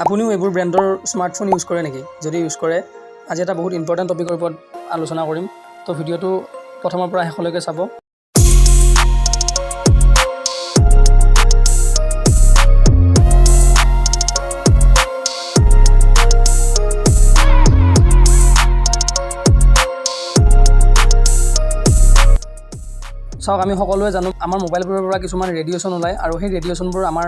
আপুনিও এইবোৰ ব্ৰেণ্ডৰ স্মাৰ্টফোন ইউজ কৰে নেকি? যদি ইউজ কৰে, আজি এটা বহুত ইম্পৰ্টেণ্ট টপিকৰ ওপৰত আলোচনা কৰিম। তো ভিডিঅ'টো প্ৰথমৰ পৰা শেষলৈকে চাব। চাওক, আমি সকলোৱে জানো আমাৰ মোবাইলবোৰৰ পৰা কিছুমান ৰেডিয়েশ্যন ওলায় আৰু সেই ৰেডিয়েশ্যনবোৰ আমাৰ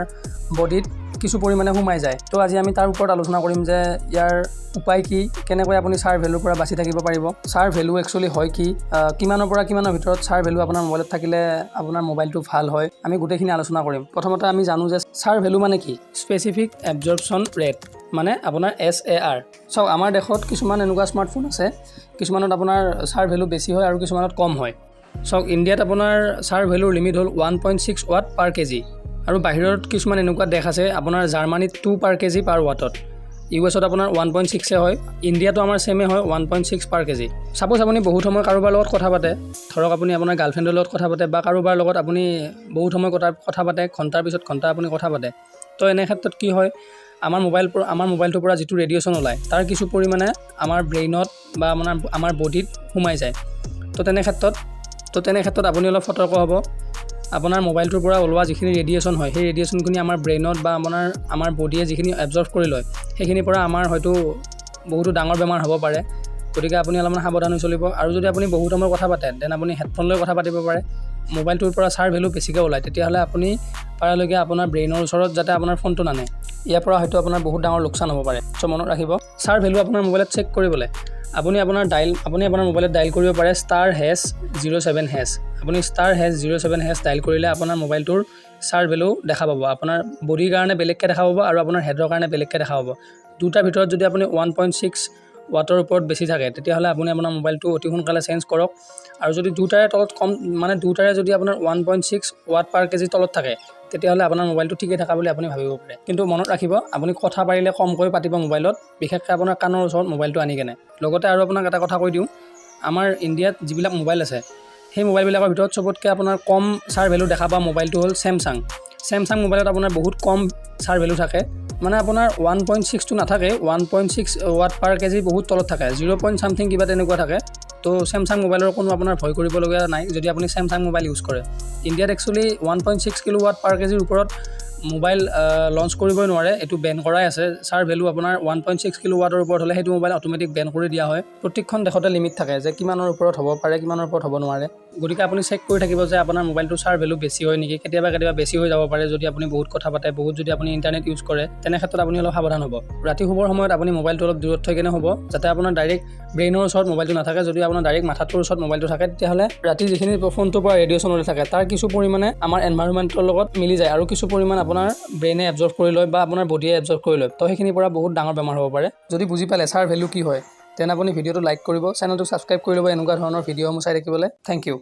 বডিত কিছু পৰিমাণে সোমাই যায়। তো আজি আমি তাৰ ওপৰত আলোচনা কৰিম যে ইয়াৰ উপায় কি, কেনেকৈ আপুনি ছাৰ ভেলুৰ পৰা বাচি থাকিব পাৰিব, ছাৰ ভেলু একচুৱেলি হয় কি, কিমানৰ পৰা কিমানৰ ভিতৰত ছাৰ ভেলু আপোনাৰ মোবাইলত থাকিলে আপোনাৰ মোবাইলটো ভাল হয়, আমি গোটেইখিনি আলোচনা কৰিম। প্ৰথমতে আমি জানো যে ছাৰ ভেলু মানে কি? স্পেচিফিক এবজৰ্পশ্যন ৰেট, মানে আপোনাৰ SAR। চাওক, আমাৰ দেশত কিছুমান এনেকুৱা স্মাৰ্টফোন আছে, কিছুমানত আপোনাৰ ছাৰ ভেলু বেছি হয় আৰু কিছুমানত কম হয়। চাওক, ইণ্ডিয়াত আপোনাৰ ছাৰ ভেলুৰ লিমিট হ'ল 1.6 ৱাট পাৰ কেজি, আৰু বাহিৰত কিছুমান এনেকুৱা দেশ আছে আপোনাৰ জাৰ্মানীত 2 পাৰ কেজি পাৰ ৱাটত, US আপোনাৰ 1.6 হয়, ইণ্ডিয়াতো আমাৰ ছেমে হয় 1.6 পাৰ কেজি। ছাপ'জ আপুনি বহুত সময় কাৰোবাৰ লগত কথা পাতে, ধৰক আপুনি আপোনাৰ গাৰ্লফ্ৰেণ্ডৰ লগত কথা পাতে বা কাৰোবাৰ লগত আপুনি বহুত সময় কথা পাতে, ঘণ্টাৰ পিছত ঘণ্টা আপুনি কথা পাতে। তো এনে ক্ষেত্ৰত কি হয়, আমাৰ মোবাইলটোৰ পৰা যিটো ৰেডিয়েশ্যন ওলায় তাৰ কিছু পৰিমাণে আমাৰ ব্ৰেইনত বা আমাৰ বডিত সোমাই যায়। তো তেনে ক্ষেত্ৰত আপুনি অলপ সতৰ্ক হ'ব। আপোনাৰ মোবাইলটোৰ পৰা ওলোৱা যিখিনি ৰেডিয়েশ্যন হয়, সেই ৰেডিয়েশ্যনখিনি আমাৰ ব্ৰেইনত বা আমাৰ বডিয়ে যিখিনি এবজৰ্ভ কৰি লয়, সেইখিনিৰ পৰা আমাৰ হয়তো বহুতো ডাঙৰ বেমাৰ হ'ব পাৰে। গতিকে আপুনি অলপমান সাৱধান হৈ চলিব। আৰু যদি আপুনি বহুত সময় কথা পাতে, দেন আপুনি হেডফোন লৈ কথা পাতিব পাৰে। মোবাইলটোৰ পৰা ছাৰ ভেলু বেছিকৈ ওলায়, তেতিয়াহ'লে আপুনি পৰালৈকে আপোনাৰ ব্ৰেইনৰ ওচৰত যাতে আপোনাৰ ফোনটো নানে, ইয়াৰ পৰা হয়তো আপোনাৰ বহুত ডাঙৰ লোকচান হ'ব পাৰে। চ' মনত ৰাখিব, ছাৰ ভেলু আপোনাৰ মোবাইলত চেক কৰিবলৈ আপুনি আপোনাৰ মোবাইলত ডাইল কৰিব পাৰে *#07#। আপুনি *#07# ডাইল কৰিলে আপোনাৰ মোবাইলটোৰ ছাৰ ভেলু দেখা পাব। আপোনাৰ বডিৰ কাৰণে বেলেগকৈ দেখা পাব আৰু আপোনাৰ হেডৰ কাৰণে বেলেগকৈ দেখা পাব। দুটাৰ ভিতৰত যদি আপুনি 1.6 ৱাটৰ ওপৰত বেছি থাকে, তেতিয়াহ'লে আপুনি আপোনাৰ মোবাইলটো অতি সোনকালে চেঞ্জ কৰক। আৰু যদি দুটাৰে তলত কম, মানে দুটাৰে যদি আপোনাৰ 1.6 ৱাট পাৰ কেজি তলত থাকে, তেতিয়াহ'লে আপোনাৰ মোবাইলটো ঠিকে থকা বুলি আপুনি ভাবিব পাৰে। কিন্তু মনত ৰাখিব, আপুনি কথা পাৰিলে কমকৈ পাতিব মোবাইলত, বিশেষকৈ আপোনাৰ কাণৰ ওচৰত মোবাইলটো আনি কেনে। লগতে আৰু আপোনাক এটা কথা কৈ দিওঁ, আমাৰ ইণ্ডিয়াত যিবিলাক মোবাইল আছে, সেই মোবাইলবিলাকৰ ভিতৰত চবতকৈ আপোনাৰ কম ছাৰ ভেলু দেখা পোৱা মোবাইলটো হ'ল ছেমছাং মোবাইলত আপোনাৰ বহুত কম ছাৰ ভেলু থাকে, মানে আপোনাৰ 1.6টো নাথাকে, 1.6 ৱাট পাৰ কেজি বহুত তলত থাকে, 0.something কিবা তেনেকুৱা থাকে। তো ছেমছাং মোবাইলৰ কোনো আপোনাৰ ভয় কৰিবলগীয়া নাই যদি আপুনি ছেমছাং মোবাইল ইউজ কৰে। ইণ্ডিয়াত একচুৱেলি 1.6 কিলোৱাট পাৰ কেজিৰ ওপৰত মোবাইল লঞ্চ কৰিবই নোৱাৰে, এইটো বেন কৰাই আছে। ছাৰ ভেলু আপোনাৰ 1.6 কিলোৱাটৰ ওপৰত হ'লে সেইটো মোবাইল অট'মেটিক বেন কৰি দিয়া হয়। প্ৰত্যেকখন দেশতে লিমিট থাকে যে কিমানৰ ওপৰত হ'ব পাৰে, কিমানৰ ওপৰত হ'ব নোৱাৰে। গতিকে আপুনি চেক কৰি থাকিব যে আপোনাৰ মোবাইলটোৰ ছাৰ ভেলু বেছি হয় নেকি। কেতিয়াবা বেছি হৈ যাব পাৰে যদি আপুনি বহুত কথা পাতে, যদি আপুনি ইণ্টাৰনেট ইউজ কৰে, তেনে ক্ষেত্ৰত আপুনি অলপ সাৱধান হ'ব। ৰাতি শুবৰ সময়ত আপুনি মোবাইলটো অলপ দূৰত থৈ কেনে হ'ব, যাতে আপোনাৰ ডাইৰেক্ট ব্ৰেইনৰ ওচৰত মোবাইলটো নাথাকে। যদি আপোনাৰ ডাইৰেক্ট মাথাটোৰ ওচৰত মোবাইলটো থাকে, তেতিয়াহ'লে ৰাতি যিখিনি ফোনটোৰ পৰা ৰেডিয়েশ্যন ওলাই থাকে, তাৰ কিছু পৰিমাণে আমাৰ এনভাইৰনমেণ্টৰ লগত মিলি যায় আৰু কিছু পৰিমাণ আপোনাৰ ব্ৰেইনে এবজৰ্ভ কৰি লয় বা আপোনাৰ বডিয়ে এবজৰ্ভ কৰি লয়। তো সেইখিনিৰ পৰা বহুত ডাঙৰ বেমাৰ হ'ব পাৰে। যদি বুজি পালে ছাৰ ভেলু কি হয়, তেনে আপুনি ভিডিঅ'টো লাইক কৰিব, চেনেলটো ছাবস্ক্ৰাইব কৰি ল'ব এনেকুৱা ধৰণৰ ভিডিঅ'সমূহ চাই থাকিবলৈ। Thank U.